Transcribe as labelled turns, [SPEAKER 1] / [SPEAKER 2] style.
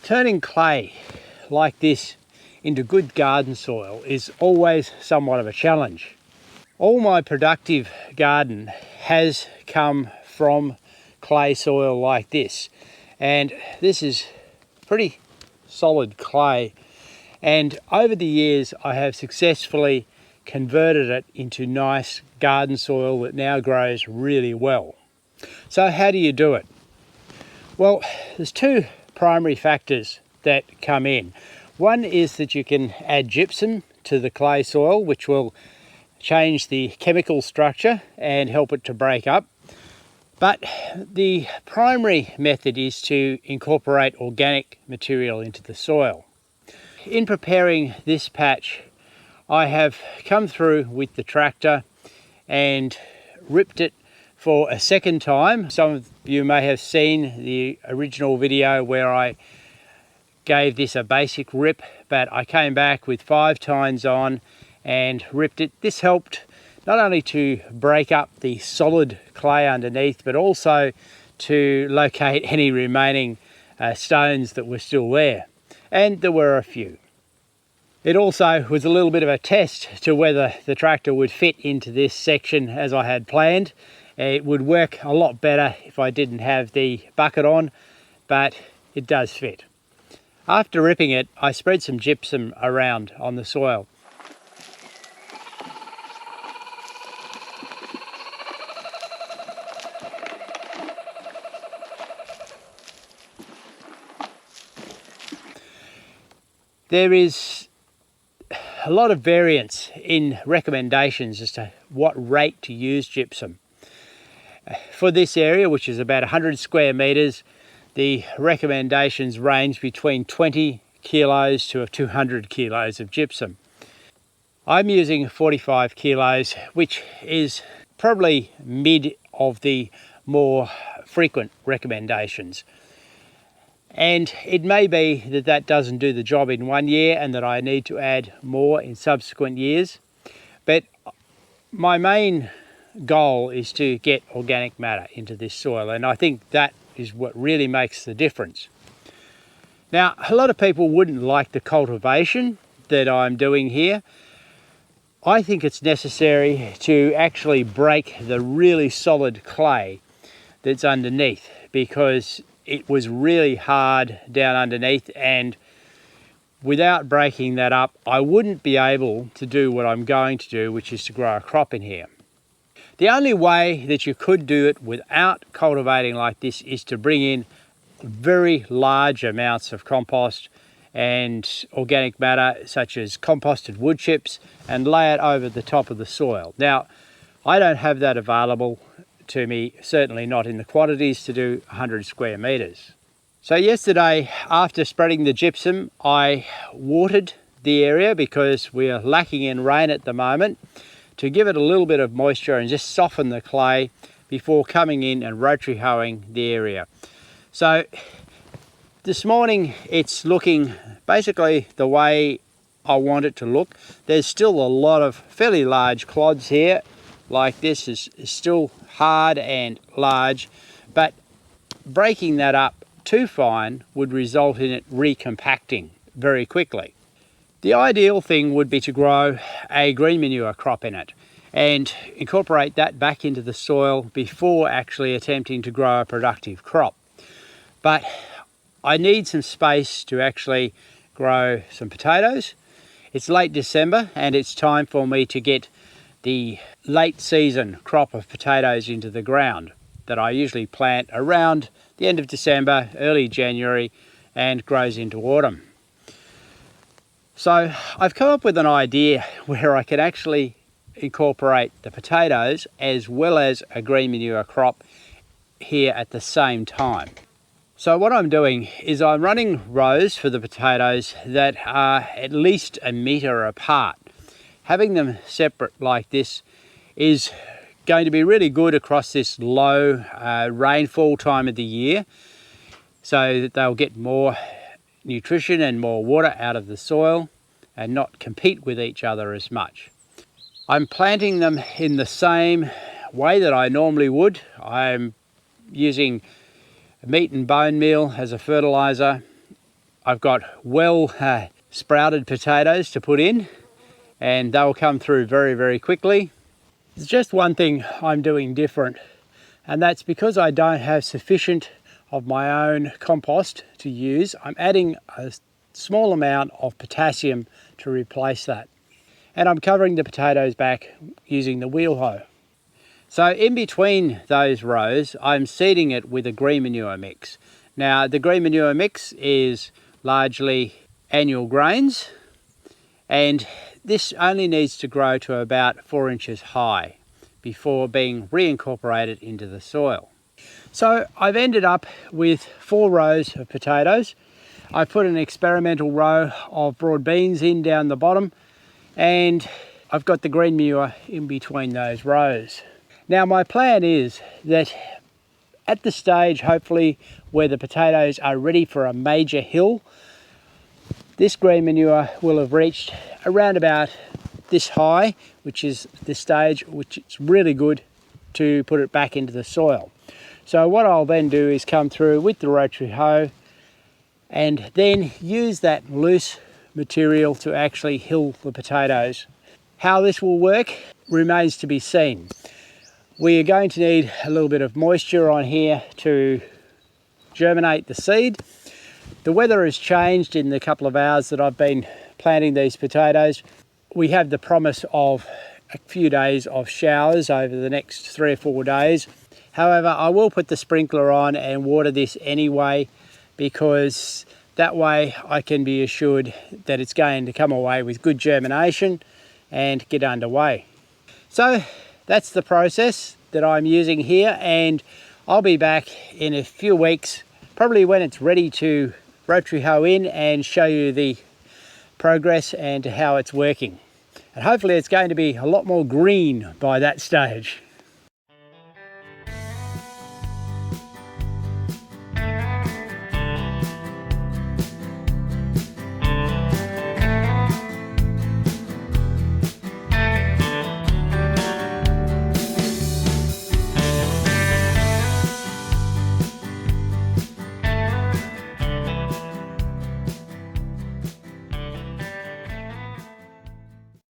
[SPEAKER 1] Turning clay like this into good garden soil is always somewhat of a challenge. All my productive garden has come from clay soil like this, and this is pretty solid clay, and over the years I have successfully converted it into nice garden soil that now grows really well. So how do you do it? Well, there's two primary factors that come in. One is that you can add gypsum to the clay soil, which will change the chemical structure and help it to break up. But the primary method is to incorporate organic material into the soil. In preparing this patch, I have come through with the tractor and ripped it for a second time. Some of you may have seen the original video where I gave this a basic rip, but I came back with 5 tines on and ripped it. This helped not only to break up the solid clay underneath, but also to locate any remaining stones that were still there. And there were a few. It also was a little bit of a test to whether the tractor would fit into this section as I had planned. It would work a lot better if I didn't have the bucket on, but it does fit. After ripping it, I spread some gypsum around on the soil. There is a lot of variance in recommendations as to what rate to use gypsum. For this area, which is about 100 square metres, the recommendations range between 20 kilos to 200 kilos of gypsum. I'm using 45 kilos, which is probably mid of the more frequent recommendations. And it may be that that doesn't do the job in one year and that I need to add more in subsequent years. But my main goal is to get organic matter into this soil, and I think that is what really makes the difference. Now, a lot of people wouldn't like the cultivation that I'm doing here. I think it's necessary to actually break the really solid clay that's underneath, because it was really hard down underneath, and without breaking that up, I wouldn't be able to do what I'm going to do, which is to grow a crop in here. The only way that you could do it without cultivating like this is to bring in very large amounts of compost and organic matter, such as composted wood chips, and lay it over the top of the soil. Now, I don't have that available to me, certainly not in the quantities to do 100 square metres. So yesterday, after spreading the gypsum, I watered the area because we are lacking in rain at the moment, to give it a little bit of moisture and just soften the clay before coming in and rotary hoeing the area. So this morning it's looking basically the way I want it to look. There's still a lot of fairly large clods here, like this is still hard and large, but breaking that up too fine would result in it recompacting very quickly. The ideal thing would be to grow a green manure crop in it and incorporate that back into the soil before actually attempting to grow a productive crop. But I need some space to actually grow some potatoes. It's late December and it's time for me to get the late season crop of potatoes into the ground that I usually plant around the end of December, early January, and grows into autumn. So I've come up with an idea where I can actually incorporate the potatoes as well as a green manure crop here at the same time. So what I'm doing is I'm running rows for the potatoes that are at least 1 metre apart. Having them separate like this is going to be really good across this low rainfall time of the year, so that they'll get more nutrition and more water out of the soil and not compete with each other as much. I'm planting them in the same way that I normally would. I'm using meat and bone meal as a fertilizer. I've got well sprouted potatoes to put in, and they'll come through very, very quickly. There's just one thing I'm doing different, and that's because I don't have sufficient of my own compost to use. I'm adding a small amount of potassium to replace that. And I'm covering the potatoes back using the wheel hoe. So in between those rows, I'm seeding it with a green manure mix. Now the green manure mix is largely annual grains, and this only needs to grow to about 4 inches high before being reincorporated into the soil. So I've ended up with 4 rows of potatoes. I put an experimental row of broad beans in down the bottom, and I've got the green manure in between those rows. Now my plan is that at the stage, hopefully, where the potatoes are ready for a major hill, this green manure will have reached around about this high, which is the stage which it's really good to put it back into the soil. So what I'll then do is come through with the rotary hoe and then use that loose material to actually hill the potatoes. How this will work remains to be seen. We are going to need a little bit of moisture on here to germinate the seed. The weather has changed in the couple of hours that I've been planting these potatoes. We have the promise of a few days of showers over the next 3 or 4 days. However, I will put the sprinkler on and water this anyway, because that way I can be assured that it's going to come away with good germination and get underway. So that's the process that I'm using here, and I'll be back in a few weeks, probably when it's ready to rotary hoe in and show you the progress and how it's working. And hopefully it's going to be a lot more green by that stage.